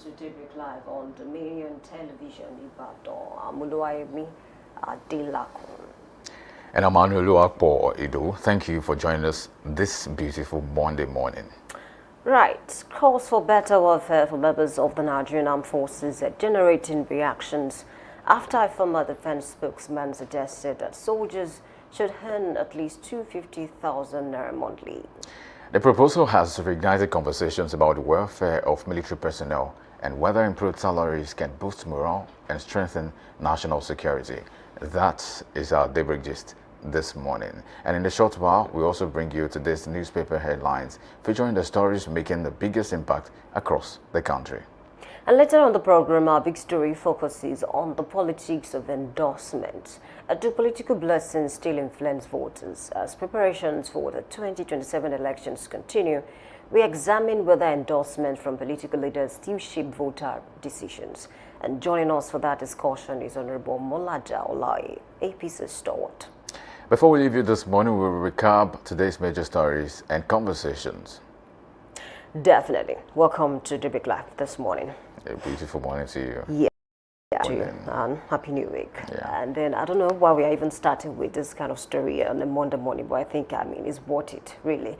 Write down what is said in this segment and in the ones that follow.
to Daybreak Live on Dominion Television Ibadan. I'm Oluwayemi Adelakun. And I'm Oluwapo Ido. Thank you for joining us this beautiful Monday morning. Right. Calls for better welfare for members of the Nigerian Armed Forces are generating reactions after a former defense spokesman suggested that soldiers should earn at least 250,000 naira monthly. The proposal has reignited conversations about the welfare of military personnel and whether improved salaries can boost morale and strengthen national security. That is our Daybreak gist this morning. And in a short while, we also bring you today's newspaper headlines featuring the stories making the biggest impact across the country. And later on the program, our big story focuses on the politics of endorsement. Do political blessings still influence voters? As preparations for the 2027 elections continue, we examine whether endorsement from political leaders still shape voter decisions. And joining us for that discussion is Honorable Molaja Olai, APC stalwart. Before we leave you this morning, we'll recap today's major stories and conversations. Definitely. Welcome to Daybreak Live this morning. A beautiful morning to you. Yeah, to you. And Happy New Week. Yeah. And then I don't know why we are even starting with this kind of story on a Monday morning, but I think, it's worth it, really,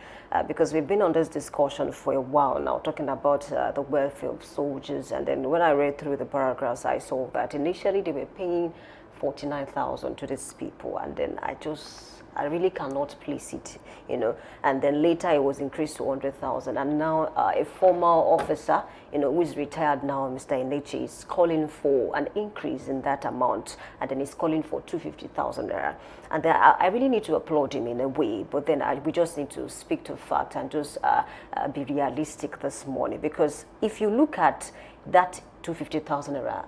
because we've been on this discussion for a while now, talking about the welfare of soldiers. And then when I read through the paragraphs, I saw that initially they were paying 49,000 to these people, and then I really cannot place it, and then later it was increased to 100,000, and now a former officer, who is retired now, Mr. Enechi, is calling for an increase in that amount, and then he's calling for 250,000 naira. And then I really need to applaud him in a way, but then we just need to speak to fact and just be realistic this morning, because if you look at that 250,000 naira,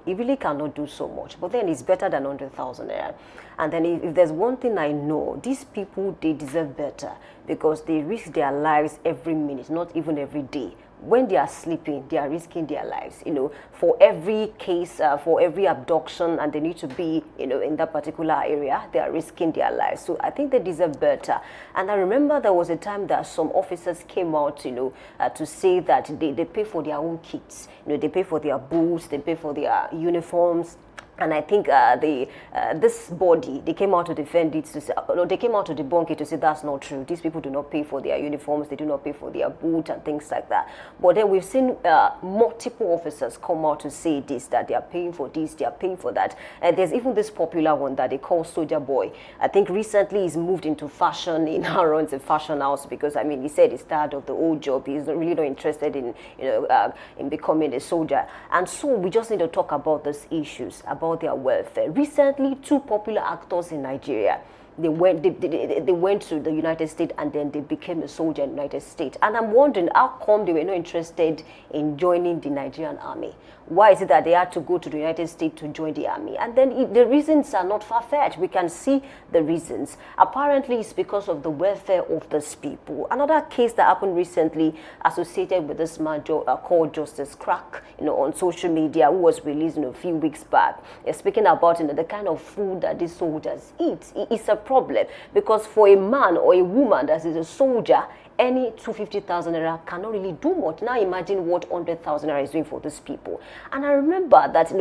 it really cannot do so much, but then it's better than 100,000 naira. And then if there's one thing I know, these people, they deserve better, because they risk their lives every minute, not even every day. When they are sleeping, they are risking their lives, for every case, for every abduction, and they need to be, in that particular area, they are risking their lives. So I think they deserve better. And I remember there was a time that some officers came out, to say that they pay for their own kits, they pay for their boots, they pay for their uniforms. And I think this body, they came out to defend it, to say, no, they came out to debunk it, to say that's not true. These people do not pay for their uniforms, they do not pay for their boots and things like that. But then we've seen multiple officers come out to say this, that they are paying for this, they are paying for that. And there's even this popular one that they call Soldier Boy. I think recently he's moved into fashion, he now runs a fashion house, because, he said he's tired of the old job. He's really not interested in, in becoming a soldier. And so we just need to talk about these issues, about their welfare. Recently, two popular actors in Nigeria, they went to the United States, and then they became a soldier in the United States. And I'm wondering, how come they were not interested in joining the Nigerian army? Why is it that they had to go to the United States to join the army? And then the reasons are not far-fetched. We can see the reasons. Apparently, it's because of the welfare of these people. Another case that happened recently associated with this man called Justice Crack, on social media, who was released a few weeks back. Speaking about the kind of food that these soldiers eat. It's a problem, because for a man or a woman that is a soldier, any 250,000 naira cannot really do much. Now imagine what 100,000 naira is doing for these people. And I remember that,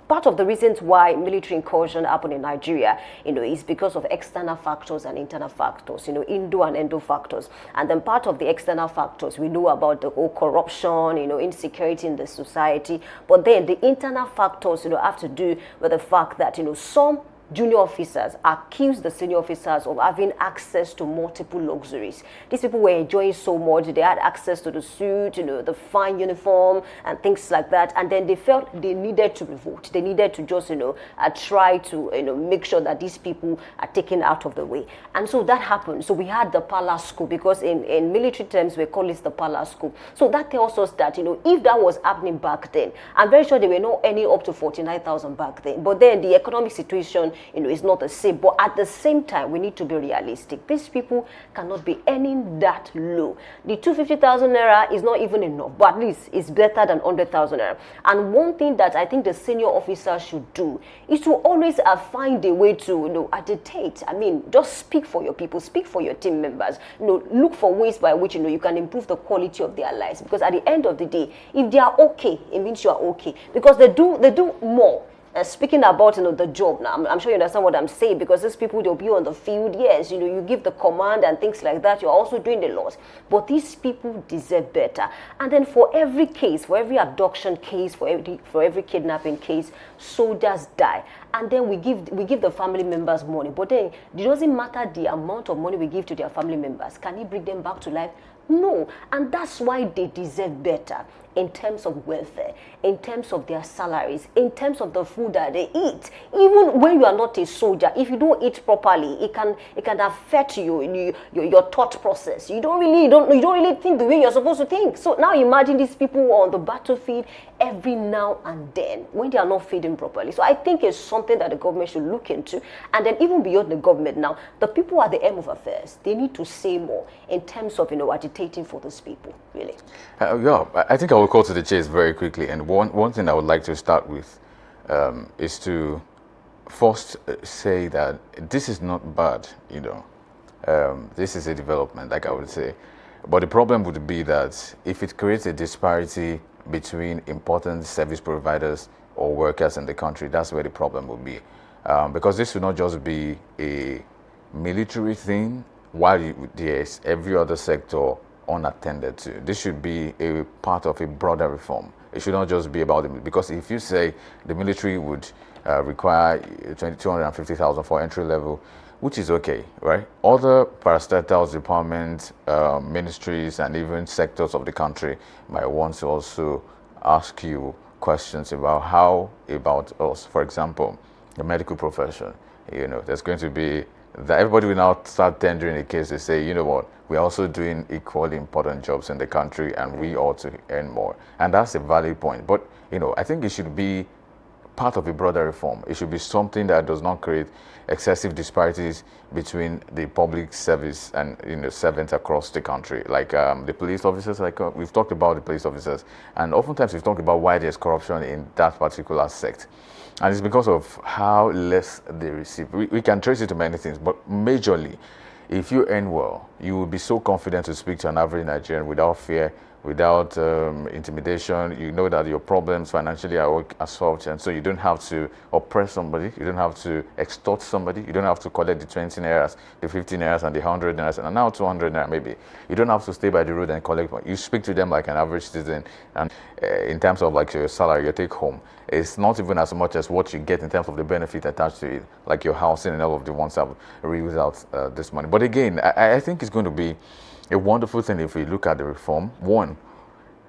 part of the reasons why military incursion happened in Nigeria, is because of external factors and internal factors, Indo and Endo factors. And then part of the external factors, we know about the whole corruption, insecurity in the society. But then the internal factors, have to do with the fact that, some junior officers accused the senior officers of having access to multiple luxuries. These people were enjoying so much. They had access to the suit, the fine uniform and things like that. And then they felt they needed to revolt. They needed to just, try to, make sure that these people are taken out of the way. And so that happened. So we had the palace school, because in military terms, we call it the palace school. So that tells us that, if that was happening back then, I'm very sure they were not earning up to 49,000 back then. But then the economic situation it's not the same. But at the same time, we need to be realistic. These people cannot be earning that low. The 250,000 naira is not even enough, but at least it's better than 100,000 naira. And one thing that I think the senior officers should do is to always find a way to, agitate. I mean, just speak for your people, speak for your team members. Look for ways by which, you can improve the quality of their lives. Because at the end of the day, if they are okay, it means you are okay. Because they do more. Speaking about the job now, I'm sure you understand what I'm saying, because these people, they'll be on the field. Yes, you give the command and things like that. You're also doing the laws, but these people deserve better. And then for every case, for every abduction case, for every kidnapping case, soldiers die, and then we give the family members money. But then it doesn't matter the amount of money we give to their family members. Can it bring them back to life? No. And that's why they deserve better in terms of welfare, in terms of their salaries, in terms of the food that they eat. Even when you are not a soldier, if you don't eat properly, it can affect your thought process. You don't really think the way you're supposed to think. So now imagine these people on the battlefield every now and then when they are not feeding properly. So I think it's something that the government should look into. And then even beyond the government now, the people at the end of affairs, they need to say more in terms of agitating for those people, really. Yeah, I think I will call to the chase very quickly. And one thing I would like to start with is to first say that this is not bad, this is a development, like I would say. But the problem would be that if it creates a disparity between important service providers or workers in the country, that's where the problem will be. Because this should not just be a military thing, while there's every other sector unattended to. This should be a part of a broader reform. It should not just be about the, because if you say the military would require 250,000 for entry level, which is okay, right? Other parastatals departments, ministries, and even sectors of the country might want to also ask you questions about how about us. For example, the medical profession. There's going to be that everybody will now start tendering a case to say, we're also doing equally important jobs in the country and we ought to earn more. And that's a valid point. But, I think it should be part of a broader reform. It should be something that does not create excessive disparities between the public service and servants across the country, like the police officers. Like we've talked about the police officers, and oftentimes we've talked about why there's corruption in that particular sect, and it's because of how less they receive. We can trace it to many things, but majorly, if you earn well, you will be so confident to speak to an average Nigerian without fear, without intimidation. You know that your problems financially are solved, and so you don't have to oppress somebody, you don't have to extort somebody, you don't have to collect the 20 nairas, the 15 nairas, and the 100 nairas, and now 200 naira maybe. You don't have to stay by the road and collect one. You speak to them like an average citizen, and in terms of like your salary, your take home, it's not even as much as what you get in terms of the benefit attached to it, like your housing and all of the ones that reuse out this money. But again, I think it's going to be a wonderful thing if we look at the reform. One,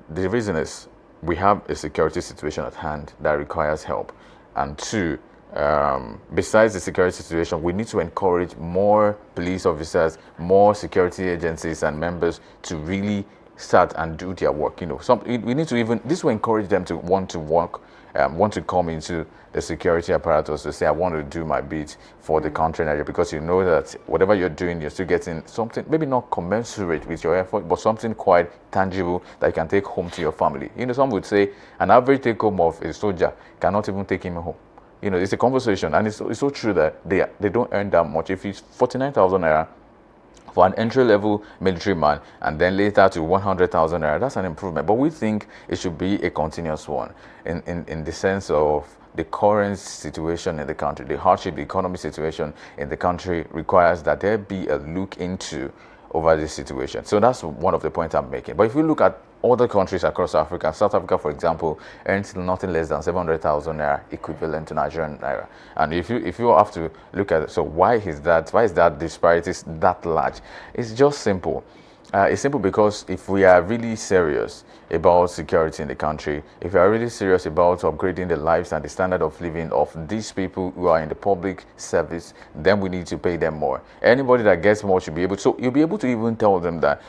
the reason is we have a security situation at hand that requires help. And two, besides the security situation, we need to encourage more police officers, more security agencies and members to really start and do their work. We need to even, this will encourage them to want to work, want to come into the security apparatus to say, I want to do my bit for the country, because you know that whatever you're doing, you're still getting something, maybe not commensurate with your effort, but something quite tangible that you can take home to your family. Some would say an average take home of a soldier cannot even take him home. It's a conversation, and it's so true that they don't earn that much. If it's 49,000 naira for an entry-level military man, and then later to 100,000 naira, that's an improvement. But we think it should be a continuous one in the sense of the current situation in the country, the hardship, the economic situation in the country requires that there be a look into over this situation. So that's one of the points I'm making. But if you look at other countries across Africa, South Africa, for example, earns nothing less than 700,000 naira, equivalent to Nigerian naira. And if you have to look at it, so why is that disparity that large? It's just simple. It's simple because if we are really serious about security in the country, if we are really serious about upgrading the lives and the standard of living of these people who are in the public service, then we need to pay them more. Anybody that gets more should be able to, so you'll be able to even tell them that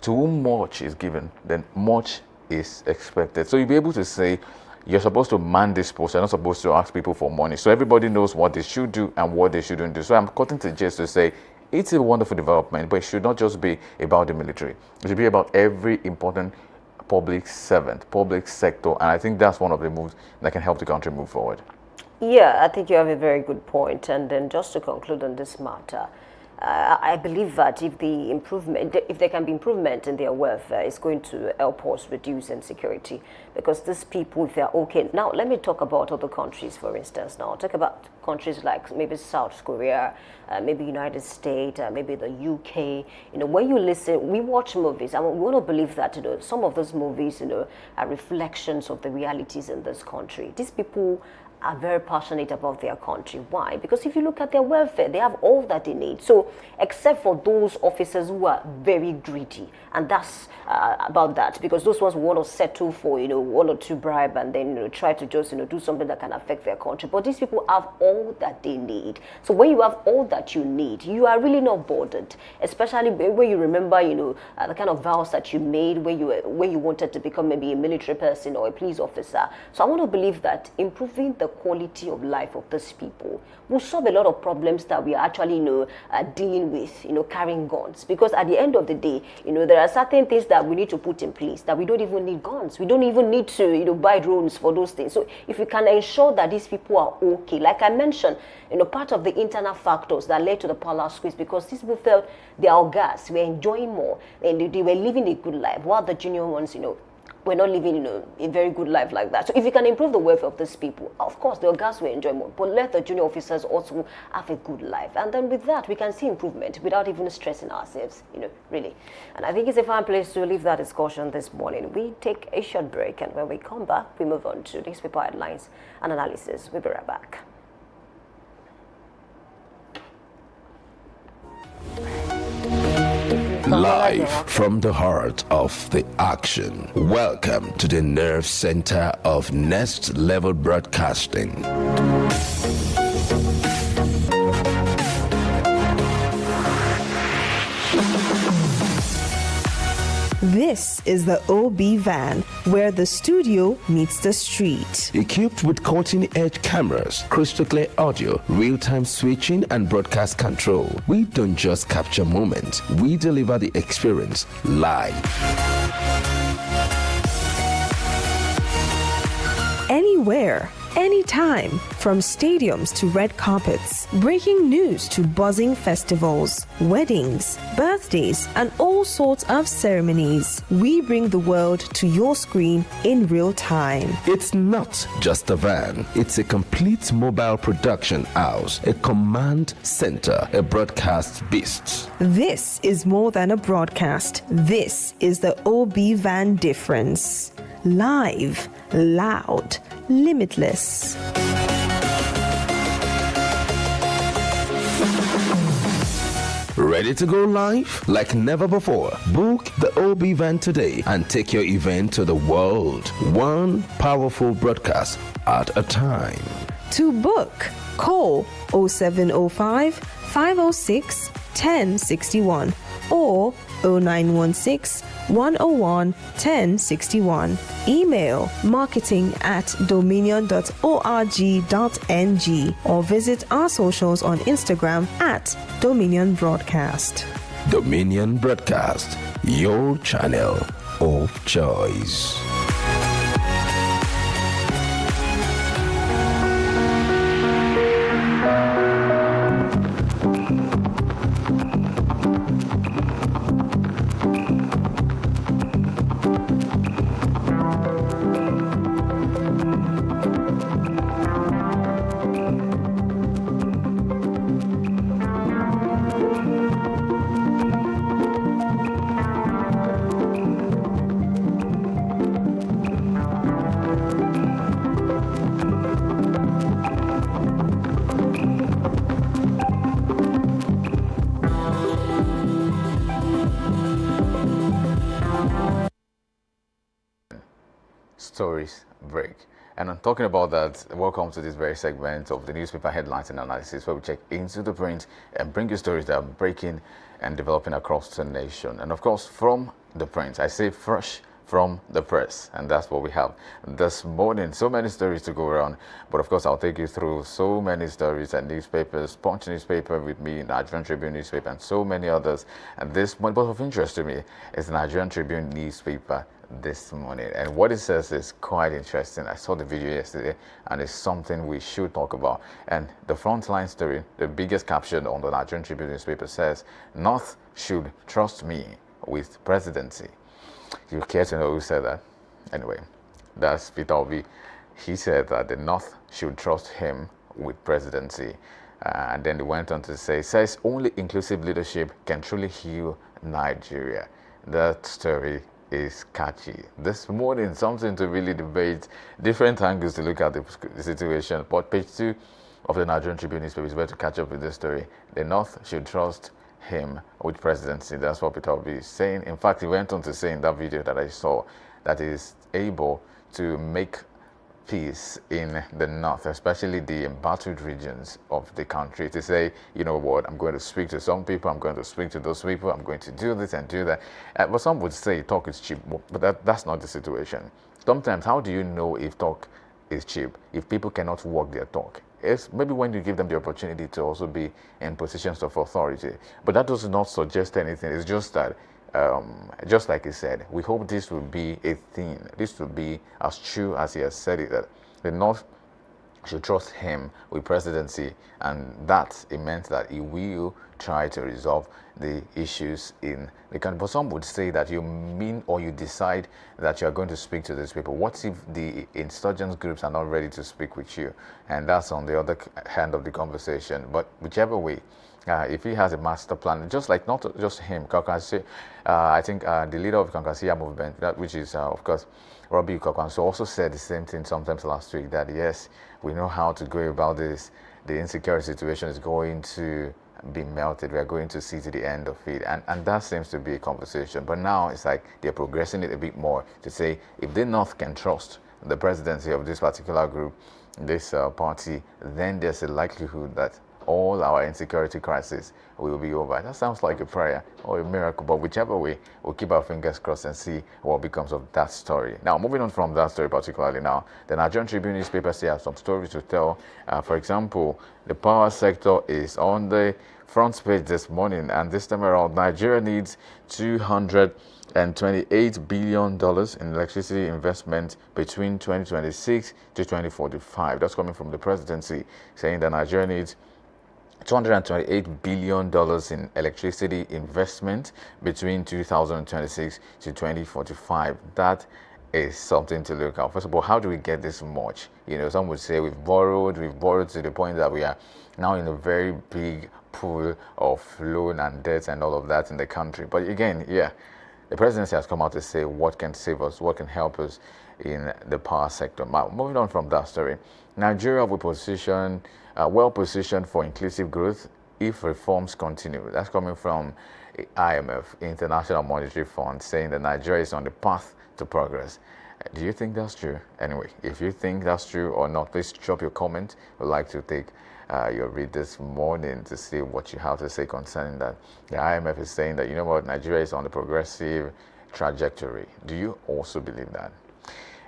to whom much is given, then much is expected. So you'll be able to say, you're supposed to man this post. You're not supposed to ask people for money. So everybody knows what they should do and what they shouldn't do. So I'm cutting to the chase to say it's a wonderful development, but it should not just be about the military. It should be about every important public servant, public sector. And I think that's one of the moves that can help the country move forward. Yeah, I think you have a very good point. And then just to conclude on this matter, I believe that if there can be improvement in their welfare, it's going to help us reduce insecurity. Because these people, if they're okay, now let me talk about other countries, for instance. Now, talk about countries like maybe South Korea, maybe United States, maybe the UK. You know, when you listen, we watch movies, and we want to believe that, you know, some of those movies, you know, are reflections of the realities in this country. These people are very passionate about their country. Why? Because if you look at their welfare, they have all that they need. So, except for those officers who are very greedy, and that's about that, because those ones want to settle for, you know, one or two bribe and then, you know, try to just, you know, do something that can affect their country. But these people have all that they need. So when you have all that you need, you are really not bothered. Especially when you remember, you know, the kind of vows that you made when you wanted to become maybe a military person or a police officer. So I want to believe that improving the quality of life of these people will solve a lot of problems that we are actually, you know, dealing with, you know, carrying guns. Because at the end of the day, you know, there are certain things that we need to put in place that we don't even need guns. We don't even need to, you know, buy drones for those things. So if we can ensure that these people are okay, like I mentioned, you know, part of the internal factors that led to the power squeeze, because these people felt they are gas, were enjoying more, and they were living a good life, while the junior ones, you know, we're not living, you know, a very good life like that. So if you can improve the welfare of these people, of course, the guys will enjoy more. But let the junior officers also have a good life. And then with that, we can see improvement without even stressing ourselves, you know, really. And I think it's a fine place to leave that discussion this morning. We take a short break, and when we come back, we move on to newspaper headlines and analysis. We'll be right back. Live from the heart of the action. Welcome to the nerve center of Next Level Broadcasting. This is the OB van, where the studio meets the street. Equipped with cutting-edge cameras, crystal clear audio, real-time switching, and broadcast control, we don't just capture moments, we deliver the experience live. Anywhere, anytime, from stadiums to red carpets, breaking news to buzzing festivals, weddings, birthdays, and all sorts of ceremonies. We bring the world to your screen in real time. It's not just a van, it's a complete mobile production house, a command center, a broadcast beast. This is more than a broadcast. This is the OB van difference. Live, loud, limitless. Ready to go live? Like never before. Book the OB van today and take your event to the world. One powerful broadcast at a time. To book, call 0705 506 1061 or 0916 101 1061. Email marketing@dominion.org.ng or visit our socials on Instagram @Dominion Broadcast. Dominion Broadcast, your channel of choice. Stories break. And I'm talking about that. Welcome to this very segment of the newspaper headlines and analysis, where we check into the print and bring you stories that are breaking and developing across the nation. And of course, from the print, I say fresh from the press, and that's what we have this morning. So many stories to go around, but of course I'll take you through so many stories and newspapers, Punch newspaper with me, Nigerian Tribune newspaper, and so many others. And this one, but of interest to me, is the Nigerian Tribune newspaper this morning, and what it says is quite interesting. I saw the video yesterday, and it's something we should talk about. And the frontline story, the biggest caption on the Nigerian Tribune newspaper says, "North should trust me with presidency." You care to know who said that? Anyway, that's Peter Obi. He said that the North should trust him with presidency. And then he went on to say, says only inclusive leadership can truly heal Nigeria. That story is catchy. This morning, something to really debate, different angles to look at the situation. But page 2 of the Nigerian Tribune newspaper is where to catch up with this story. The North should trust him with presidency. That's what Peter Obi is saying. In fact, he went on to say in that video that I saw that he is able to make peace in the north, especially the embattled regions of the country, to say, you know what, I'm going to speak to some people, I'm going to speak to those people, I'm going to do this and do that. But some would say talk is cheap, but that's not the situation. Sometimes, how do you know if talk is cheap? If people cannot walk their talk. It's maybe when you give them the opportunity to also be in positions of authority. But that does not suggest anything. It's just that, just like he said, we hope this will be a thing. This will be as true as he has said it, that the North should trust him with presidency, and that it meant that he will try to resolve the issues in the country. But some would say that you mean or you decide that you are going to speak to these people. What if the insurgent groups are not ready to speak with you? And that's on the other hand of the conversation. But whichever way, if he has a master plan, just like not just him, Kakasi, I think the leader of the Kankasiya movement, which is of course Robbie Kokwanso, also said the same thing sometimes last week, that yes, we know how to go about this. The insecurity situation is going to be melted. We are going to see to the end of it. And that seems to be a conversation. But now it's like they're progressing it a bit more to say, if the North can trust the presidency of this particular group, this party, then there's a likelihood that all our insecurity crisis will be over. That sounds like a prayer or a miracle, but whichever way, we'll keep our fingers crossed and see what becomes of that story. Now, moving on from that story particularly now, the Nigerian Tribune newspaper still has some stories to tell. For example, the power sector is on the front page this morning, and this time around, Nigeria needs $228 billion in electricity investment between 2026 to 2045. That's coming from the presidency, saying that Nigeria needs $228 billion in electricity investment between 2026 to 2045. That is something to look at. First of all, how do we get this much? You know, some would say we've borrowed to the point that we are now in a very big pool of loan and debt and all of that in the country. But again, yeah, the presidency has come out to say what can save us, what can help us in the power sector. Now, moving on from that story, Nigeria will position well positioned for inclusive growth if reforms continue. That's coming from IMF, International Monetary Fund, saying that Nigeria is on the path to progress. Do you think that's true? Anyway, if you think that's true or not, please drop your comment. We'd like to take your read this morning to see what you have to say concerning that. The IMF is saying that, you know what, Nigeria is on the progressive trajectory. Do you also believe that?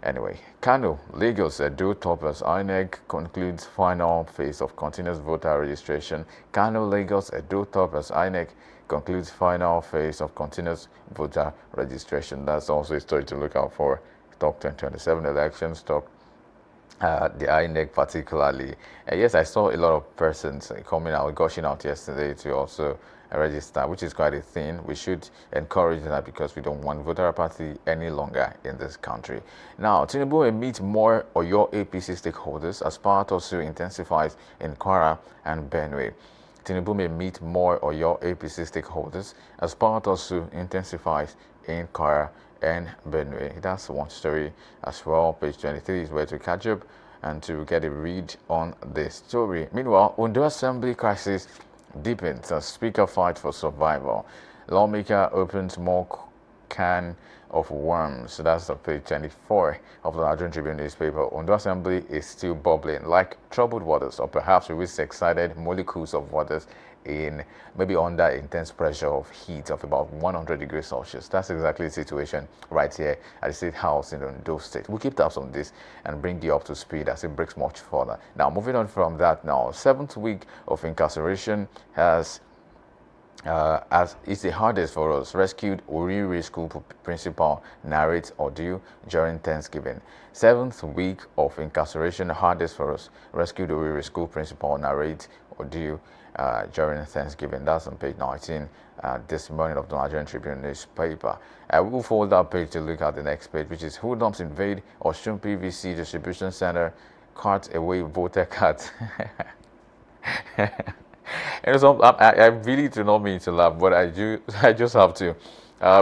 Anyway, Kano, Lagos, Edo toppers. INEC concludes final phase of continuous voter registration. Kano, Lagos, Edo toppers. INEC concludes final phase of continuous voter registration. That's also a story to look out for. Talk 2027 elections, talk the INEC particularly. Yes, I saw a lot of persons coming out, gushing out yesterday to also register, which is quite a thing. We should encourage that because we don't want voter apathy any longer in this country. Now, Tinubu will meet more Oyo APC stakeholders as part also intensifies in Kwara and Benue. Tinubu may meet more Oyo APC stakeholders as part also intensifies in Kwara and Benue. That's one story as well. Page 23 is where to catch up and to get a read on this story. Meanwhile, Ondo Assembly crisis deepens as Speaker fight for survival. Lawmaker opens more can of worms. So that's on page 24 of the Nigerian Tribune newspaper. Ondo Assembly is still bubbling like troubled waters, or perhaps we wish excited molecules of waters in maybe under intense pressure of heat of about 100 degrees Celsius. That's exactly the situation right here at the State House in Ondo State. We'll keep tabs on this and bring you up to speed as it breaks much further. Now, moving on from that now, 7th week of incarceration has as it's the hardest for us. Rescued Oriri School principal narrates ordeal during Thanksgiving. 7th week of incarceration, hardest for us. Rescued Oriri School principal narrates ordeal during Thanksgiving. That's on page 19 this morning of the Nigerian Tribune newspaper. We will fold that page to look at the next page, which is hoodlums invade Osun PVC distribution center, cart away voter card. And so I really do not mean to laugh, but I just have to.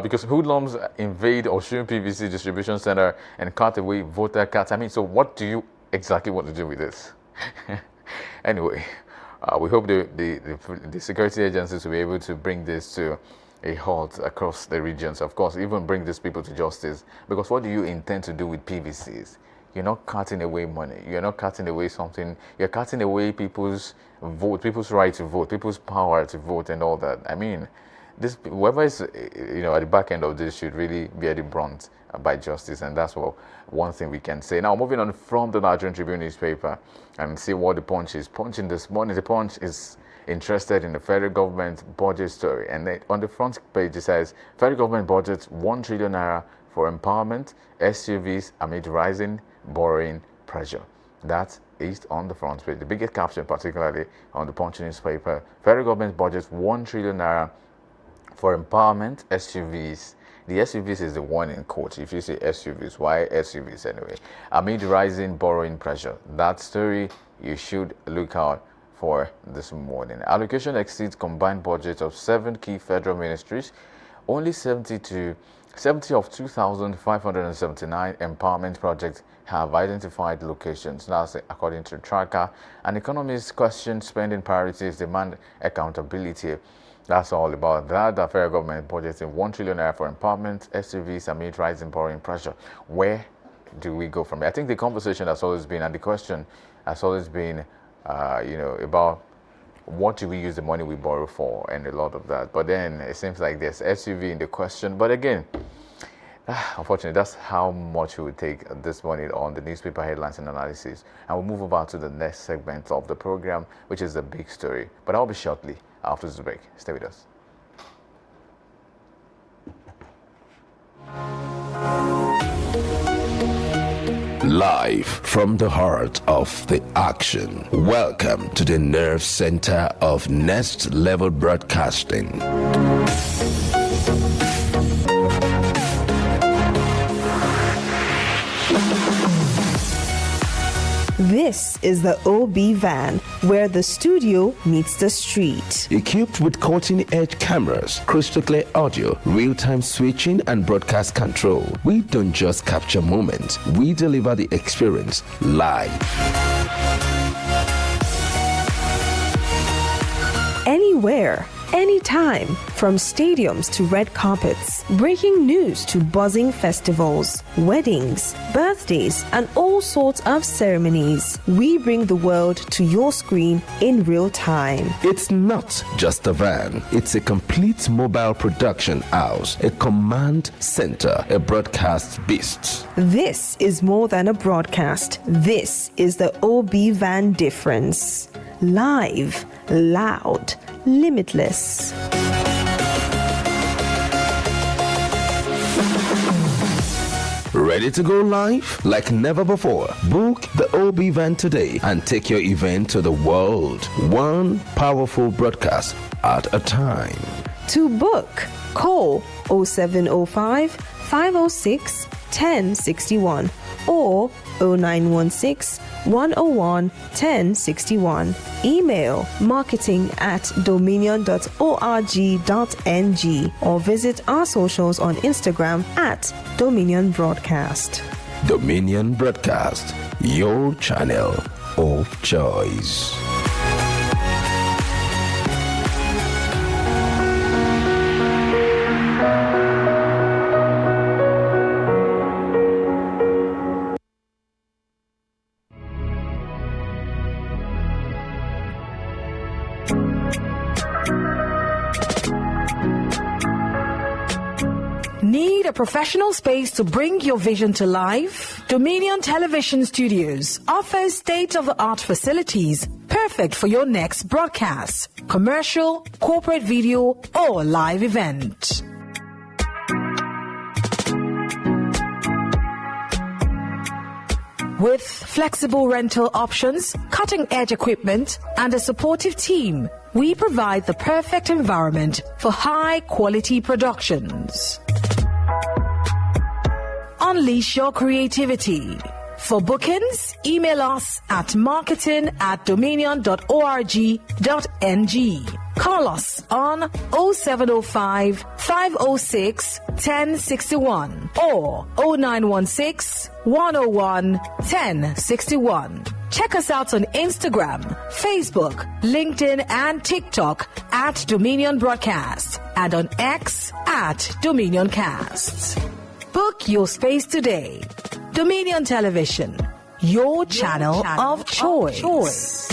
Because hoodlums invade Osun PVC distribution center and cart away voter cards. I mean, so what do you exactly want to do with this? Anyway, we hope the security agencies will be able to bring this to a halt across the regions. Of course, even bring these people to justice. Because what do you intend to do with PVCs? You're not cutting away money. You're not cutting away something. You're cutting away people's vote, people's right to vote, people's power to vote, and all that. I mean, this whoever is at the back end of this should really bear the brunt by justice, and that's one thing we can say. Now, moving on from the Nigerian Tribune newspaper and see what the Punch is punching this morning. The Punch is interested in the federal government budget story, and on the front page it says federal government budgets 1 trillion naira for empowerment, SUVs amid rising borrowing pressure. That is on the front page. The biggest caption, particularly on the Punch newspaper, federal government budgets 1 trillion naira for empowerment, SUVs. The SUVs is the one in quote. If you say SUVs, why SUVs anyway? Amid rising borrowing pressure. That story you should look out for this morning. Allocation exceeds combined budget of 7 key federal ministries. Only 70 of 2,579 empowerment projects have identified locations. That's according to Tracker. And economists question spending priorities, demand accountability. That's all about that. The federal government budgeting 1 trillion naira for empowerment, SUVs amid rising borrowing pressure. Where do we go from here? I think the conversation has always been, and the question has always been, about what do we use the money we borrow for, and a lot of that. But then it seems like there's SUV in the question. But again, unfortunately, that's how much we would take this morning on the newspaper headlines and analysis. And we'll move over to the next segment of the program, which is the big story. But I'll be shortly after this break. Stay with us. Live from the heart of the action. Welcome to the nerve center of Next Level Broadcasting. This is the OB van, where the studio meets the street. Equipped with cutting-edge cameras, crystal clear audio, real-time switching, and broadcast control, we don't just capture moments, we deliver the experience live. Anywhere, anytime, from stadiums to red carpets, breaking news to buzzing festivals, weddings, birthdays, and all sorts of ceremonies. We bring the world to your screen in real time. It's not just a van, it's a complete mobile production house, a command center, a broadcast beast. This is more than a broadcast. This is the OB van difference. Live, loud, limitless. Ready to go live like never before? Book the OB van today and take your event to the world. One powerful broadcast at a time. To book, call 0705 506 1061 or 0916 101 1061. Email marketing@dominion.org.ng or visit our socials on Instagram @Dominion Broadcast. Dominion Broadcast, your channel of choice. Need a professional space to bring your vision to life? Dominion Television Studios offers state-of-the-art facilities perfect for your next broadcast, commercial, corporate video, or live event. With flexible rental options, cutting-edge equipment, and a supportive team, we provide the perfect environment for high-quality productions. Unleash your creativity. For bookings, email us at marketing@dominion.org.ng. Call us on 0705 506 1061 or 0916 101 1061. Check us out on Instagram, Facebook, LinkedIn, and TikTok at Dominion Broadcast and on X at Dominioncast. Book your space today. Dominion Television, your channel of choice.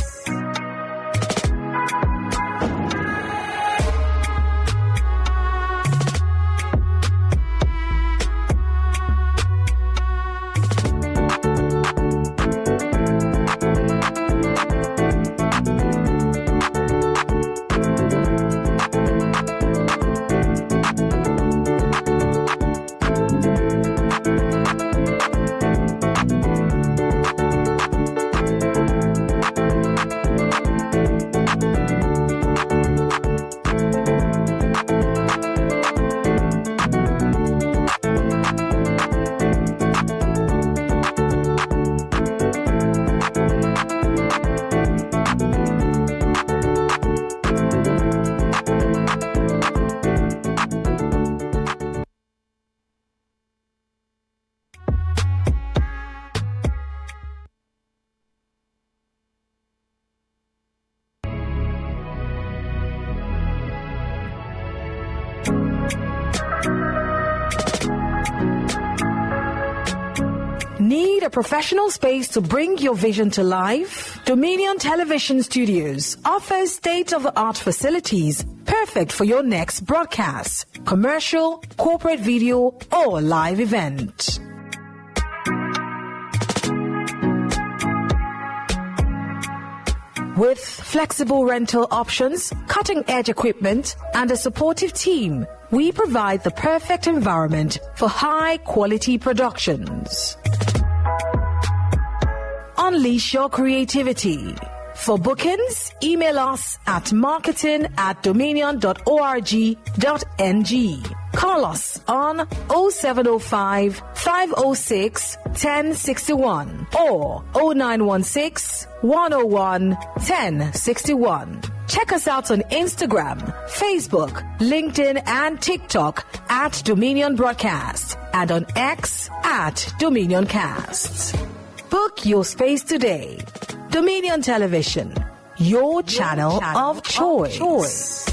Need a professional space to bring your vision to life? Dominion Television Studios offers state-of-the-art facilities perfect for your next broadcast, commercial, corporate video, or live event. With flexible rental options, cutting-edge equipment, and a supportive team, we provide the perfect environment for high-quality productions. Unleash your creativity. For bookings, email us at marketing@dominion.org.ng. Call us on 0705 506 1061 or 0916 101 1061. Check us out on Instagram, Facebook, LinkedIn, and TikTok at Dominion Broadcast and on X at Dominioncast. Book your space today. Dominion Television, your channel of choice.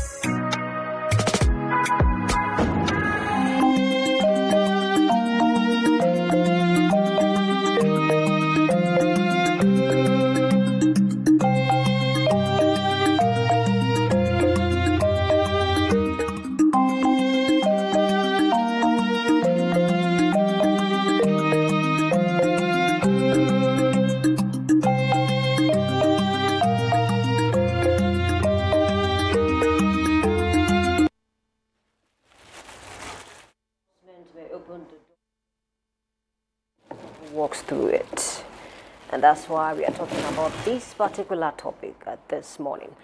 Walks through it, and that's why we are talking about this particular topic this morning.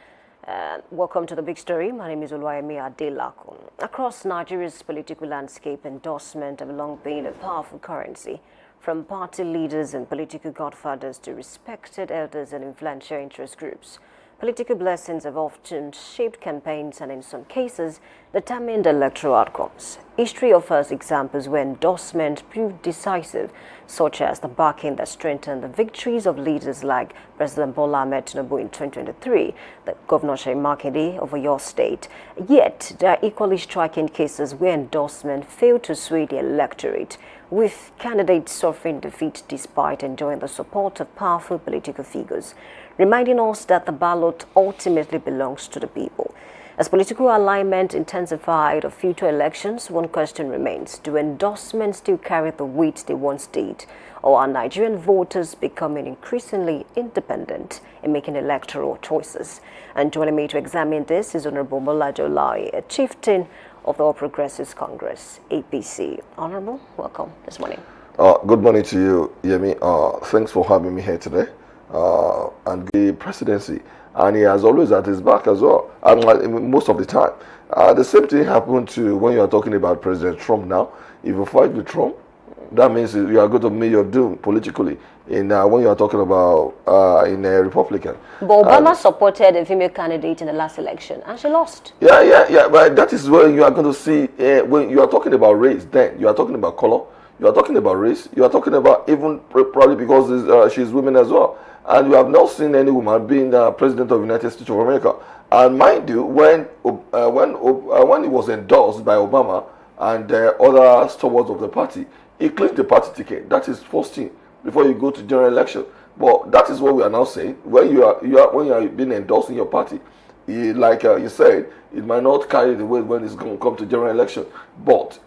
Welcome to the big story. My name is Oluwayemi Adelakun. Across Nigeria's political landscape, endorsement have long been a powerful currency, from party leaders and political godfathers to respected elders and influential interest groups. Political blessings have often shaped campaigns and in some cases determined electoral outcomes. History offers examples where endorsement proved decisive, such as the backing that strengthened the victories of leaders like President Bola Ahmed Tinubu in 2023, the Governor Seyi Makinde of your state. Yet, there are equally striking cases where endorsement failed to sway the electorate, with candidates suffering defeat despite enjoying the support of powerful political figures, reminding us that the ballot ultimately belongs to the people. As political alignment intensified of future elections, one question remains. Do endorsements still carry the weight they once did? Or are Nigerian voters becoming increasingly independent in making electoral choices? And joining me to examine this is Honorable Molajo Lai, a chieftain of the All Progressives Congress, APC. Honorable, welcome this morning. Good morning to you, Yemi. Thanks for having me here today. And the presidency, and he has always at his back as well, and most of the time. The same thing happened to when you are talking about President Trump now. If you fight with Trump, that means you are going to meet your doom politically. When you are talking about in a Republican. But Obama supported a female candidate in the last election, and she lost. Yeah. But that is where you are going to see when you are talking about race. Then you are talking about color. You are talking about race. You are talking about even probably because she's women as well. And you have not seen any woman being president of the United States of America. And mind you, when he was endorsed by Obama and other stalwarts of the party, he clicked the party ticket. That is first thing before you go to general election. But that is what we are now saying. When you are being endorsed in your party, like you said, it might not carry the weight when it's going to come to general election. But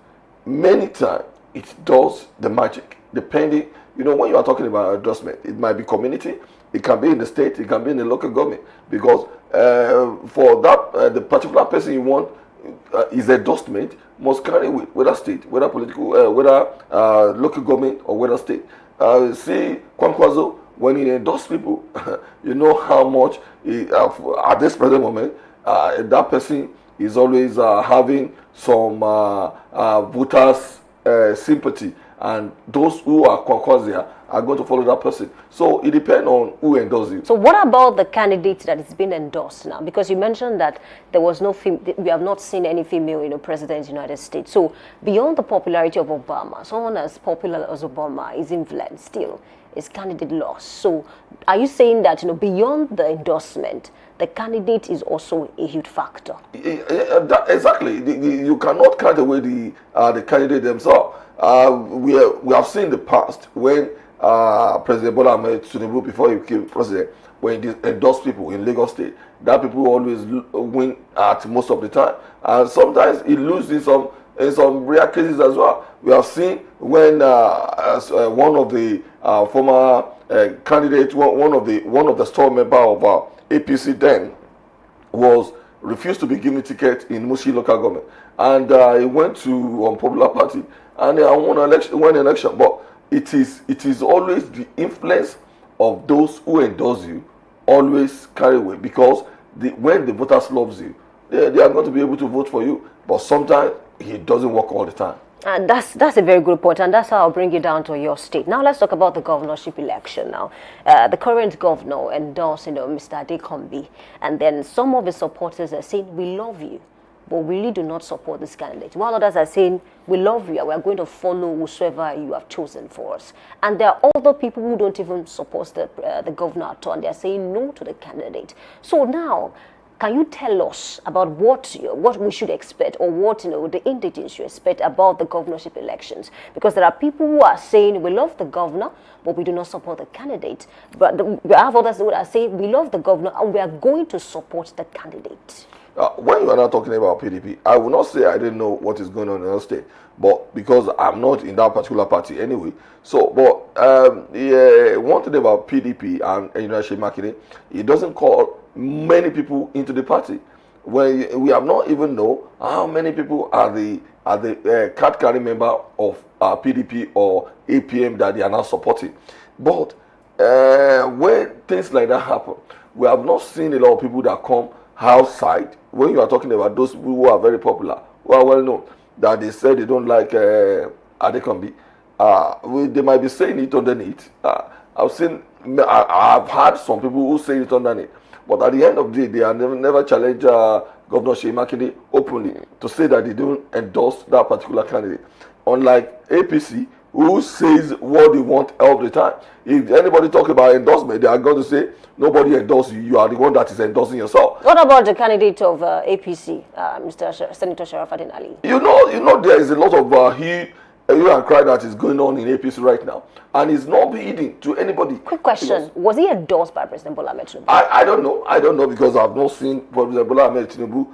many times it does the magic, depending. When you are talking about endorsement, it might be community, it can be in the state, it can be in the local government. Because for that, the particular person you want, his endorsement must carry with whether state, whether political, whether local government or whether state. See, Kwankwaso, when he endorses people, you know how much at this present moment, that person is always having some voters' sympathy. And those who are Kwankwasia are going to follow that person. So it depends on who endorses you. So what about the candidate that is being endorsed now? Because you mentioned that there was no, we have not seen any female, president of the United States. So beyond the popularity of Obama, someone as popular as Obama is influenced still, is candidate lost. So are you saying that, beyond the endorsement, the candidate is also a huge factor? Exactly. You cannot cut away the candidate themselves. We have seen in the past when President Bola Ahmed Tinubu, before he became president, when he endorsed people in Lagos State, that people always win at most of the time, and sometimes he loses in some rare cases as well. We have seen when one of the former candidates, one of the store member of APC then was refused to be given a ticket in Mushi local government, and he went to Unpopular Party and won election. But it is always the influence of those who endorse you always carry weight, because when the voters loves you, they are going to be able to vote for you. But sometimes it doesn't work all the time. And that's a very good point, and that's how I'll bring you down to your state. Now let's talk about the governorship election now. The current governor endorsed, Mr. Adekombi, and then some of his supporters are saying, we love you, but we really do not support this candidate. While others are saying, we love you and we are going to follow whosoever you have chosen for us. And there are other people who don't even support the governor at all, and they are saying no to the candidate. So now, can you tell us about what we should expect, or what the indigenous should expect about the governorship elections? Because there are people who are saying we love the governor, but we do not support the candidate. But we have others who are saying we love the governor and we are going to support the candidate. When you are not talking about PDP, I will not say I didn't know what is going on in our state, but because I'm not in that particular party anyway. So, but one thing about PDP and Shey Makinde, it doesn't call many people into the party. When we have not even know how many people are the card carrying member of PDP or APM that they are now supporting. But when things like that happen, we have not seen a lot of people that come outside. When you are talking about those people who are very popular, who are well known, that they say they don't like Adekombi, they might be saying it underneath. I've had some people who say it underneath, but at the end of the day, they are never challenge Governor Shey Makinde openly to say that they don't endorse that particular candidate. Unlike APC, who says what they want all the time. If anybody talk about endorsement, they are going to say, nobody endorses you, you are the one that is endorsing yourself. What about the candidate of APC, Mr. Senator Sharafaddin Ali? You know, there is a lot of hue and cry that is going on in APC right now, and it's not leading to anybody. Quick question: was he endorsed by President Bola Ahmed Tinubu? I don't know. I don't know because I've not seen President Bola Ahmed Tinubu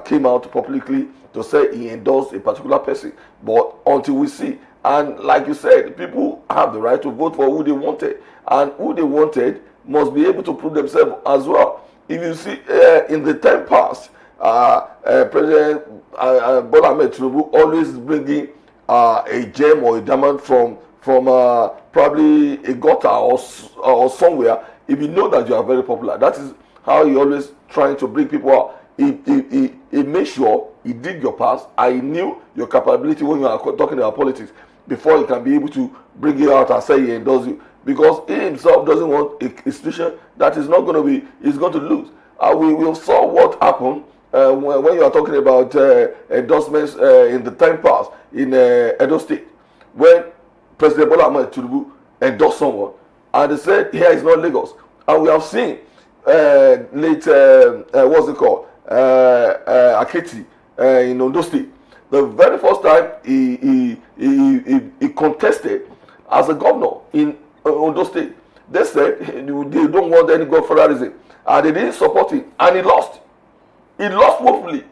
came out publicly to say he endorsed a particular person. But until we see, and like you said, people have the right to vote for who they wanted, and who they wanted must be able to prove themselves as well. If you see in the time past, President Bola Ahmed Tinubu always bringing a gem or a diamond from probably a gutter or somewhere. If you know that you are very popular, that is how he always trying to bring people out. He made sure he did your past. I knew your capability when you are talking about politics before he can be able to bring you out and say he endorses you, because he himself doesn't want a institution that is not going to be, is going to lose. We saw what happened when you are talking about endorsements in the time past in Edo State, when President Bola Ahmed Tinubu endorsed someone and they said here is not Lagos, and we have seen late what's it called Aketi in Ondo State. The very first time he contested as a governor in Ondo State, they said they don't want any godfatherism, and they didn't support him, and he lost. He lost woefully.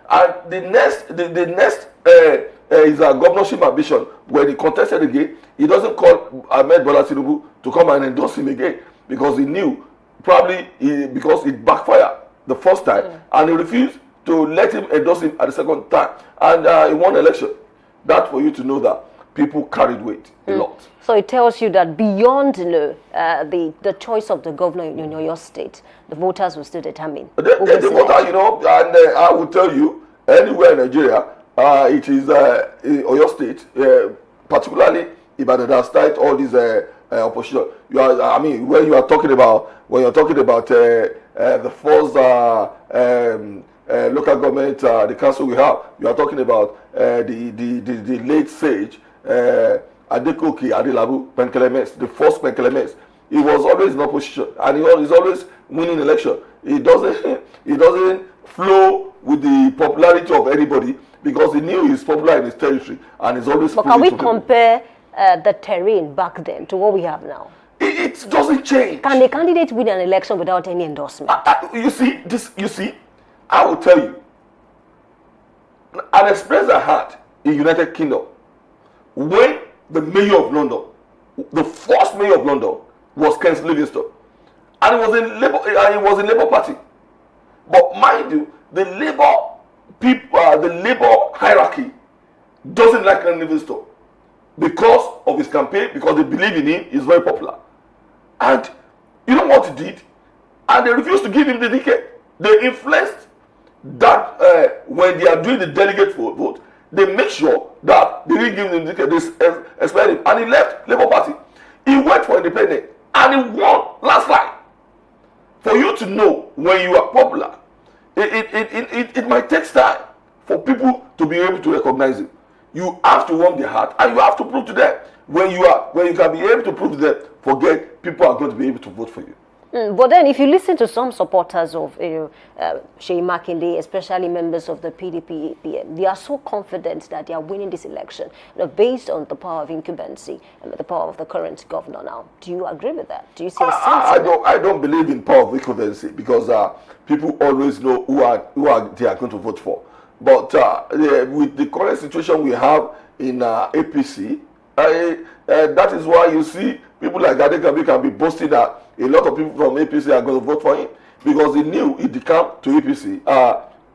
And the next is a governorship ambition. When he contested again, he doesn't call Ahmed Bola Tinubu to come and endorse him again, because he knew probably because it backfired the first time, and he refused to let him endorse him at the second time, and he won election. That for you to know that people carried weight a lot. So it tells you that beyond the choice of the governor in your state, the voters will still determine. The voter, you know, and I will tell you, anywhere in Nigeria, it is Oyo State, particularly Ibadan, that start all these opposition. You are, I mean, when you're talking about the first local government, the council we have, you are talking about the late sage Adekoki Adelabu Penkelemes, the first Penkelemes. He was always in opposition, and he is always winning election. He doesn't flow with the popularity of anybody, because he knew he's popular in his territory, and he's always. But can we compare the terrain back then to what we have now? It doesn't change. Can the candidate win an election without any endorsement? You see, I will tell you, an experience I had in United Kingdom when the mayor of London, the first mayor of London, was Ken Livingstone, and he was in Labour Party. But mind you, the Labour people, the Labour hierarchy doesn't like Ken Livingstone because of his campaign, because they believe in him. He's very popular, and you know what he did, and they refused to give him the ticket. They influenced that when they are doing the delegate vote, they make sure that they didn't give him the ticket. They expelled him, and he left Labour Party. He went for independent, and he won landslide. For you to know when you are popular, it might take time for people to be able to recognize it. You have to warm their heart, and you have to prove to them. When you can be able to prove to them, forget people are going to be able to vote for you. But then, if you listen to some supporters of Sheyi Makinde, especially members of the PDP APM, they are so confident that they are winning this election, based on the power of incumbency and the power of the current governor now. Do you agree with that? Do you see a sense? I don't believe in power of incumbency, because people always know who they are going to vote for. But with the current situation we have in APC, that is why you see people like Adekabi can be boasting that a lot of people from APC are going to vote for him, because he knew he decamped to APC,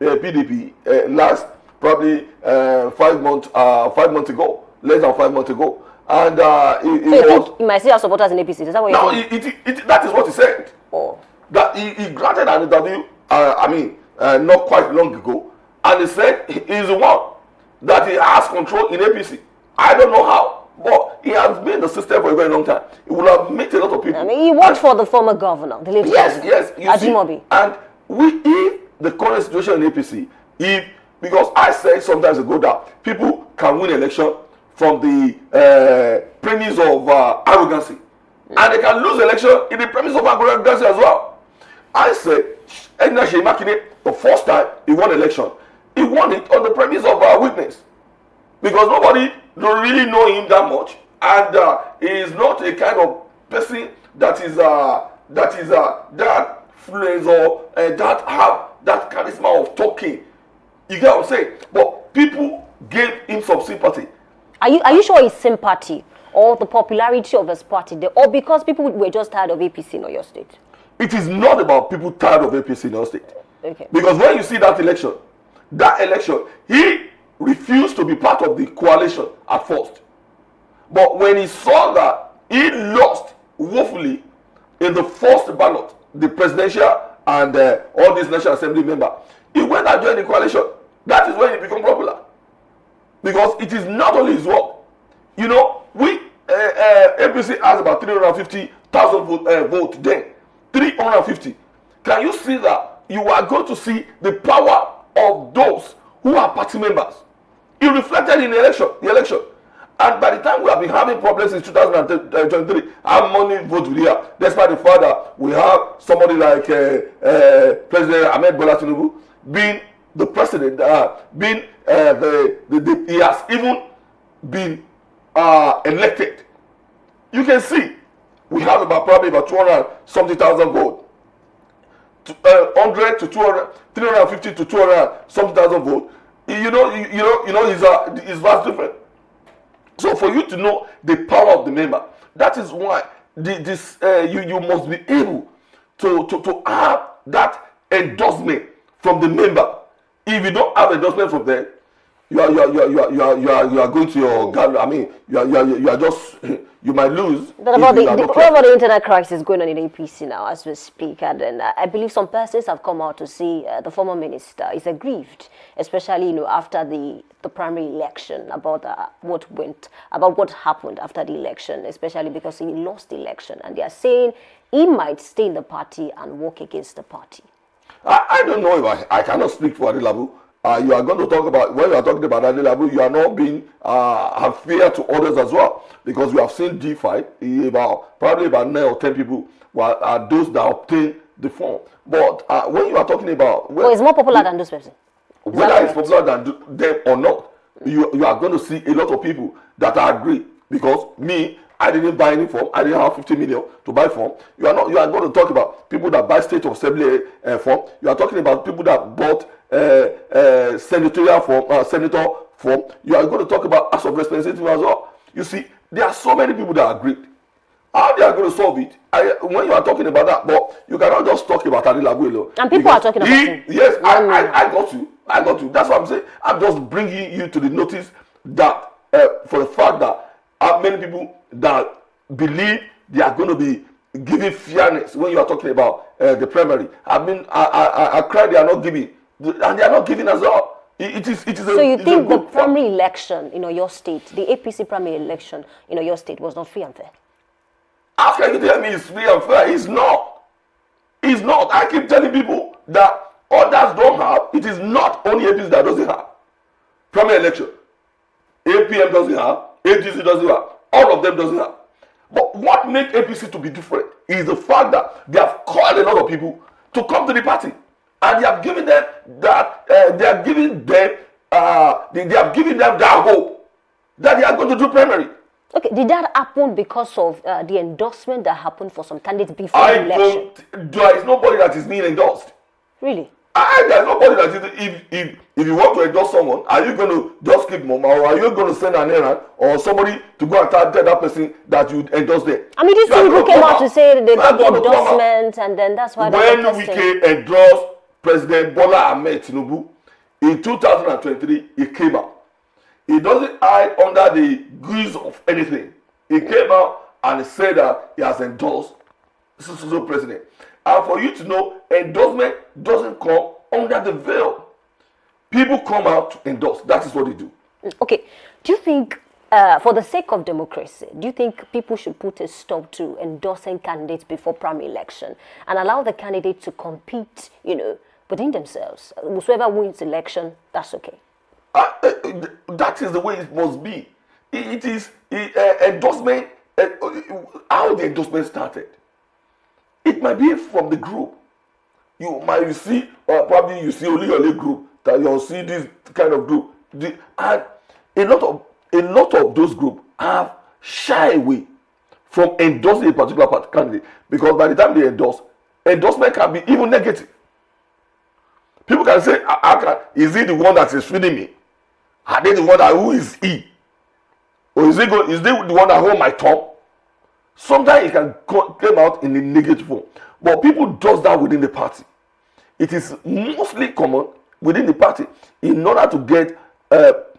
PDP last probably 5 months ago, less than 5 months ago, and he might still have supporters in APC. Is that what you're saying? That is what he said. Oh. That he granted an interview. Not quite long ago, and he said he's the one that he has control in APC. I don't know how. But he has been in the system for a very long time. He will have met a lot of people. I mean, he worked for the former governor, the late governor. Yes, Ajimobi. And if the current situation in APC, because I said sometimes ago that people can win election from the premise of arrogancy, and they can lose election in the premise of arrogancy as well. I said, Sheyi Makinde, the first time he won election, he won it on the premise of weakness, because nobody don't really know him that much, and he is not a kind of person that fluent or that have that charisma of talking. You get what I'm saying? But people gave him some sympathy. Are you sure it's sympathy or the popularity of his party there, or because people were just tired of APC in your state? It is not about people tired of APC in your state. Okay. Because when you see that election, he refused to be part of the coalition at first. But when he saw that he lost woefully in the first ballot, the presidential and all these National Assembly members, he went and joined the coalition. That is when he became popular. Because it is not only his work. You know, APC has about 350,000 votes then. 350. Can you see that? You are going to see the power of those who are party members. It reflected in the election. And by the time we have been having problems in 2023, how many votes we have? Despite the fact that we have somebody like President Ahmed Bola Tinubu being the president, he has even been elected. You can see we have probably about 200 something thousand votes. 100 to 200, 350 to 200 something thousand votes. You know, it's vast different. So for you to know the power of the member, that is why you must be able to have that endorsement from the member. If you don't have endorsement from them, you are going to your gallery. I mean, you are just you might lose. What about the internet crisis going on in APC now as we speak? And then I believe some persons have come out to see the former minister is aggrieved, especially after the primary election, about what happened after the election, especially because he lost the election, and they are saying he might stay in the party and work against the party. I don't know if I cannot speak for Adelabu. You are going to talk about, when you are talking about Adelabu, you are not being unfair to others as well, because we have seen D5, probably about 9 or 10 people are those that obtain the form. But when you are talking about... it's more popular than those persons. Whether it's popular than them or not, you are going to see a lot of people that are agree, because I didn't buy any form. I didn't have 50 million to buy form. You are going to talk about people that buy state of assembly form. You are talking about people that bought senatorial form, senator form. You are going to talk about House of Representatives as well. You see, there are so many people that agree. How they are going to solve it? When you are talking about that, but you cannot just talk about Adilabu alone. And people are talking about him. Yes, I got you. That's what I'm saying. I'm just bringing you to the notice that for the fact that many people that believe they are going to be giving fairness when you are talking about the primary. I cried they are not giving, and they are not giving as well. It is. So you think the primary election in your state, the APC primary election in your state, was not free and fair? How can you tell me it's free and fair? It's not. It's not. I keep telling people that others don't have. It is not only APC that doesn't have primary election. APM doesn't have. AGC doesn't have. All of them doesn't have. But what makes APC to be different is the fact that they have called a lot of people to come to the party, and they have given them that they have given them that hope that they are going to do primary. Okay, did that happen because of the endorsement that happened for some candidates before the election? There is nobody that is being endorsed. Really? There is nobody that is. If you want to endorse someone, are you going to just keep mom, or are you going to send an errand or somebody to go and tell that person that you endorse them? I mean, these people came out to say they got the endorsement, and then that's why when Wike endorsed President Bola Ahmed Tinubu in 2023, he came out. He doesn't hide under the guise of anything. He came out and said that he has endorsed the president. And for you to know, endorsement doesn't come under the veil. People come out to endorse. That is what they do. Okay. Do you think, for the sake of democracy, do you think people should put a stop to endorsing candidates before primary election and allow the candidate to compete, within themselves? Whoever wins election, that's okay. That is the way it must be. It is endorsement. How the endorsement started. It might be from the group. You see, or probably you see only your group that you'll see this kind of group. And a lot of a lot of those groups have shy away from endorsing a particular candidate, because by the time they endorse, endorsement can be even negative. People can say, is he the one that is feeding me? Are they the one that, who is he? Or is they the one that hold my tongue? Sometimes it can come out in a negative form. But people does that within the party. It is mostly common within the party in order to get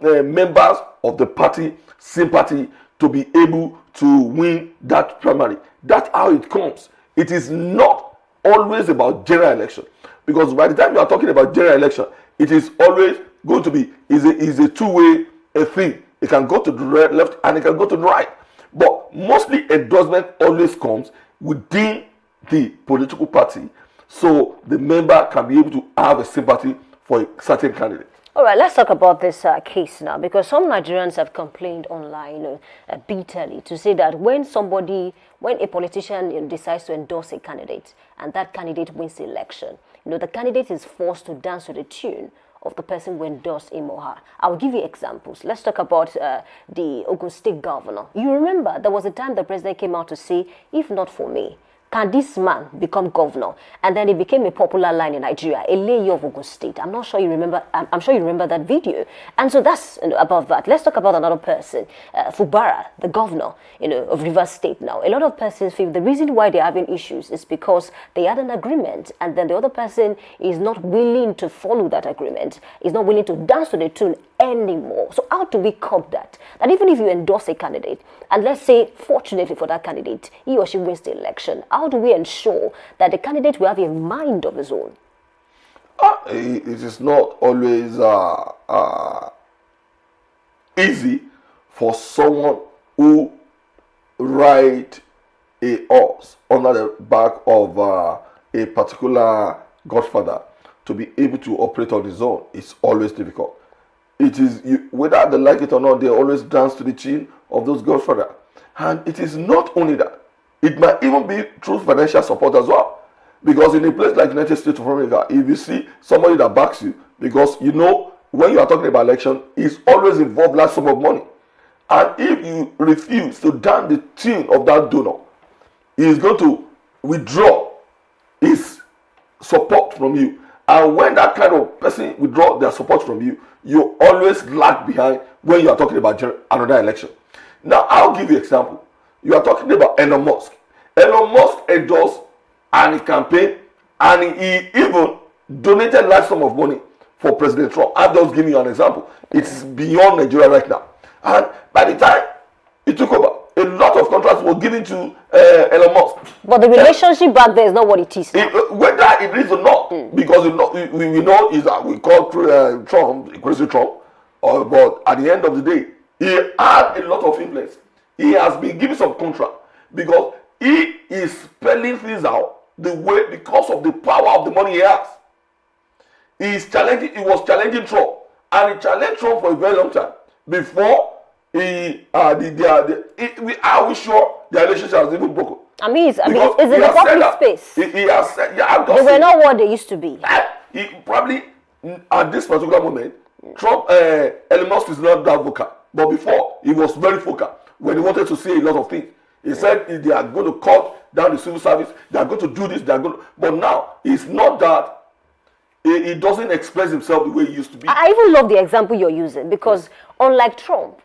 members of the party sympathy to be able to win that primary. That's how it comes. It is not always about general election, because by the time you are talking about general election, it is always going to be is a two-way thing. It can go to the left and it can go to the right. But mostly endorsement always comes within the political party, so the member can be able to have a sympathy for a certain candidate. All right, let's talk about this case now, because some Nigerians have complained online bitterly to say that when a politician decides to endorse a candidate and that candidate wins the election, the candidate is forced to dance to the tune of the person who endorsed him or her. I'll give you examples. Let's talk about the Ogun State governor. You remember there was a time the president came out to say, if not for me, can this man become governor? And then it became a popular line in Nigeria, a lady of Ogun State. I'm not sure you remember. I'm sure you remember that video. And so that's about that. Let's talk about another person, Fubara, the governor, of Rivers State. Now, a lot of persons feel the reason why they're having issues is because they had an agreement, and then the other person is not willing to follow that agreement. Is not willing to dance to the tune anymore. So how do we curb that? That even if you endorse a candidate, and let's say, fortunately for that candidate, he or she wins the election, how do we ensure that the candidate will have a mind of his own? It is not always easy for someone who ride a horse under the back of a particular godfather to be able to operate on his own. It's always difficult. It is, whether they like it or not, they always dance to the tune of those godfathers. And it is not only that. It might even be through financial support as well. Because in a place like United States of America, if you see somebody that backs you, because when you are talking about election, it's always involved large sum of money. And if you refuse to dance the tune of that donor, he is going to withdraw his support from you. And when that kind of person withdraw their support from you, you always lag behind when you are talking about another election. Now, I'll give you an example. You are talking about Elon Musk. Elon Musk endorsed a campaign, and he even donated large sum of money for President Trump. I'm just giving you an example. It's beyond Nigeria right now. And by the time he took over, a lot of contracts were given to Elon Musk. But the relationship back there is not what it is now. Whether it is or not, because we know is that we call Trump, crazy Trump, but at the end of the day, he had a lot of influence. He has been given some contract because he is spelling things out the way because of the power of the money he has. He was challenging Trump, and he challenged Trump for a very long time before are we sure the relationship has even broken? It's in the public space. He has said, they were not what they used to be. He probably at this particular moment, Elon Musk is not that vocal, but before he was very vocal when he wanted to say a lot of things. He said they are going to cut down the civil service, they are going to do this, but now it's not that. He doesn't express himself the way he used to be. I even love the example you're using, because unlike Trump,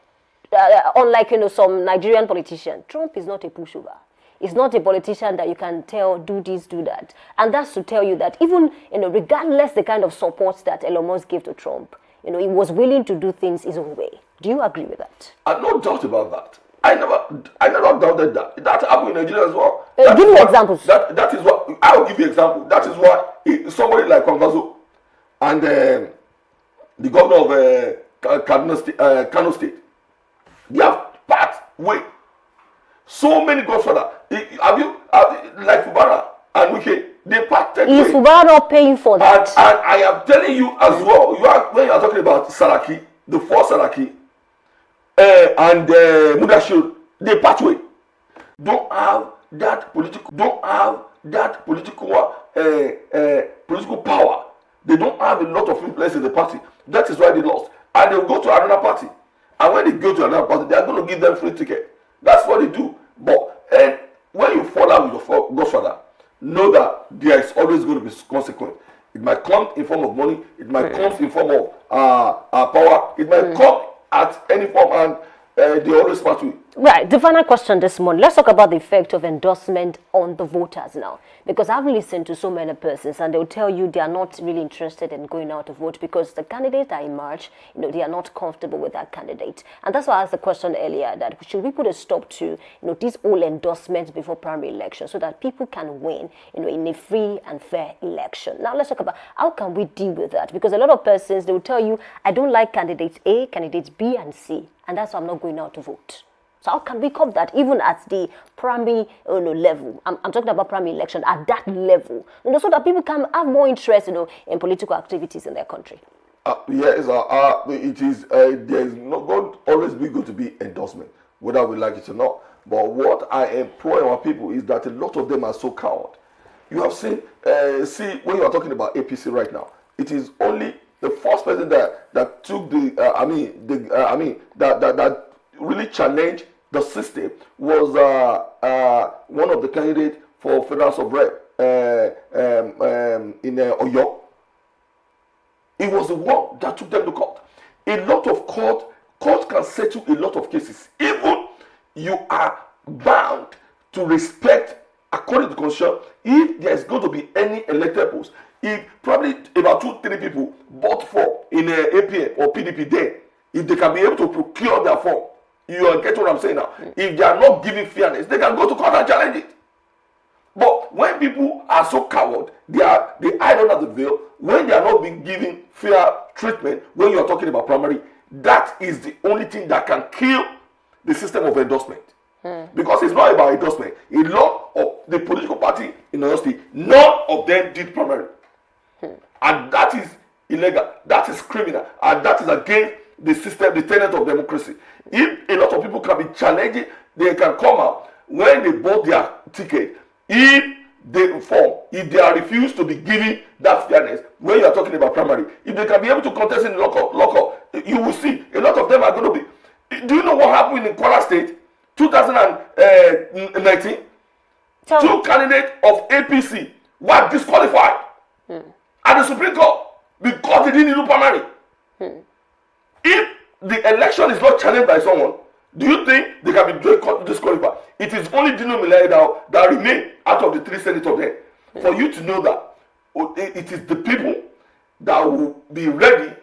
unlike some Nigerian politician, Trump is not a pushover. He's not a politician that you can tell, do this, do that. And that's to tell you that even, regardless the kind of support that Elon Musk gave to Trump, he was willing to do things his own way. Do you agree with that? I have no doubt about that. I never doubted that. That happened in Nigeria as well. Give me examples. That is what I'll give you example. That is why somebody like Kwangwazo and the governor of Kano State, they have part way. So many godfathers. Have you like Fubara and Wike? They parted way. Is Fubara not paying for that? And I am telling you as well. When you are talking about Saraki, the four Saraki, and Mudashir, they part way. Don't have that political power. They don't have a lot of influence in the party. That is why they lost. And they will go to another party. And when they go go to another party, they are going to give them free ticket. That's what they do. But and when you fall out with your godfather, know that there is always going to be consequence. It might come in form of money. It might come in form of power. It might come at any form, and they always pass with. Right, the final question this morning. Let's talk about the effect of endorsement on the voters now. Because I've listened to so many persons and they'll tell you they are not really interested in going out to vote because the candidate that emerge, they are not comfortable with that candidate. And that's why I asked the question earlier that should we put a stop to, these all endorsements before primary election so that people can win, in a free and fair election. Now let's talk about how can we deal with that? Because a lot of persons, they will tell you, I don't like candidate A, candidates B and C, and that's why I'm not going out to vote. So how can we curb that even at the primary level? I'm talking about primary election at that level, so that people can have more interest, in political activities in their country. Yes, it is. There is not going always be going to be endorsement, whether we like it or not. But what I employ our people is that a lot of them are so coward. You have seen, when you are talking about APC right now, it is only the first person that took that really challenged the system was one of the candidates for federal sub rep in Oyo. It was the one that took them to court. A lot of court can settle a lot of cases. Even you are bound to respect, according to the constitution, if there is going to be any elected post, if probably about 2-3 people vote for in APM or PDP there, if they can be able to procure their form, you are getting what I'm saying now. If they are not giving fairness, they can go to court and challenge it. But when people are so coward, they hide under the veil. When they are not being given fair treatment, when you are talking about primary, that is the only thing that can kill the system of endorsement. Because it's not about endorsement. A lot of the political party in Oyo State, none of them did primary. And that is illegal. That is criminal. And that is against the system, the tenet of democracy. If a lot of people can be challenging, they can come out when they bought their ticket. If they are refused to be given that fairness, when you are talking about primary, if they can be able to contest in local, you will see a lot of them are going to be. Do you know what happened in Kwara State, 2019? Two candidates of APC were disqualified at the Supreme Court because they didn't do primary. If the election is not challenged by someone, do you think they can be disqualified? It is only Dino Milaya that remain out of the 3 senators there. For you to know that it is the people that will be ready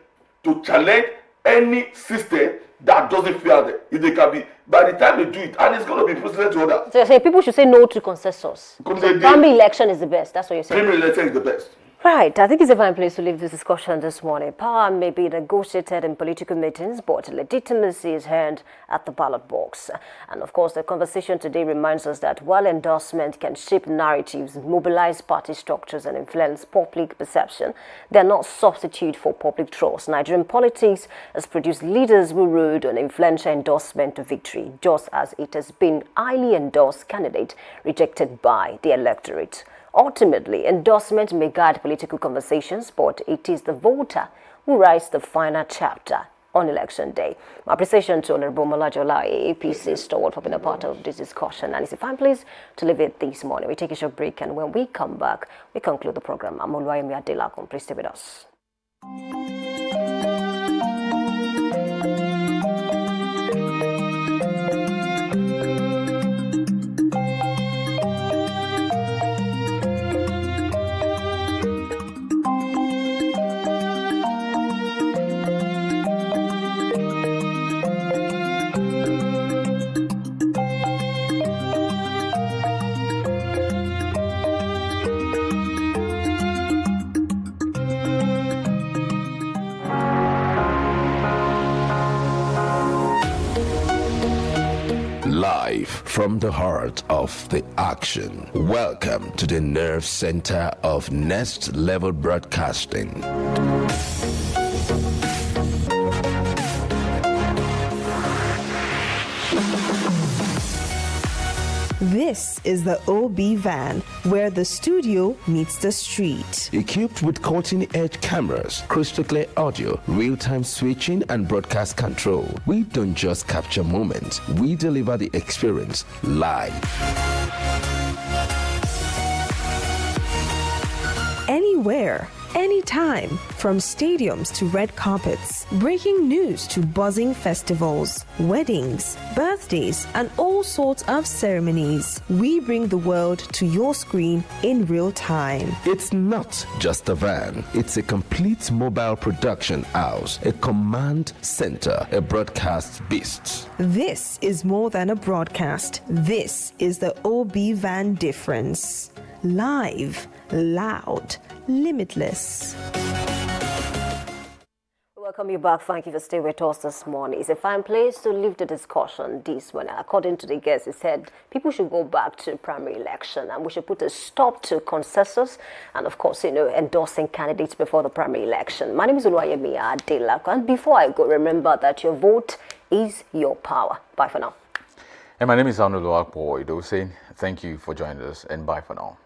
to challenge any system that doesn't fear them. If they can be, by the time they do it, and it's going to be precedent to others. So you're saying people should say no to consensus. Primary election is the best. That's what you're saying. Primary election is the best. Right, I think it's a fine place to leave this discussion this morning. Power may be negotiated in political meetings, but legitimacy is earned at the ballot box. And of course, the conversation today reminds us that while endorsement can shape narratives, mobilize party structures, and influence public perception, they are not substitute for public trust. Nigerian politics has produced leaders who rode on influential endorsement to victory, just as it has been highly endorsed candidate rejected by the electorate. Ultimately, endorsement may guide political conversations, but it is the voter who writes the final chapter on election day. My appreciation to Honorable Malajola, APC stalwart, for being a part of this discussion. And it's a fine place to leave it this morning. We take a short break, and when we come back, we conclude the program. I'm Oluwayemi Adelakun. Please stay with us. Live from the heart of the action. Welcome to the nerve center of Next Level Broadcasting. This This is the OB van, where the studio meets the street. Equipped with cutting-edge cameras, crystal clear audio, real-time switching and broadcast control, we don't just capture moments, we deliver the experience live. Anywhere, anytime, from stadiums to red carpets, breaking news to buzzing festivals, weddings, birthdays, and all sorts of ceremonies. We bring the world to your screen in real time. It's not just a van, it's a complete mobile production house, a command center, a broadcast beast. This is more than a broadcast. This is the OB van difference. Live, loud, limitless. Welcome you back. Thank you for staying with us this morning. It's a fine place to leave the discussion this one. According to the guest, he said people should go back to primary election and we should put a stop to consensus and, of course, endorsing candidates before the primary election. My name is Oluwayemi Adelako, and before I go, remember that your vote is your power. Bye for now. And my name is Arnold Akpo Ido saying thank you for joining us and bye for now.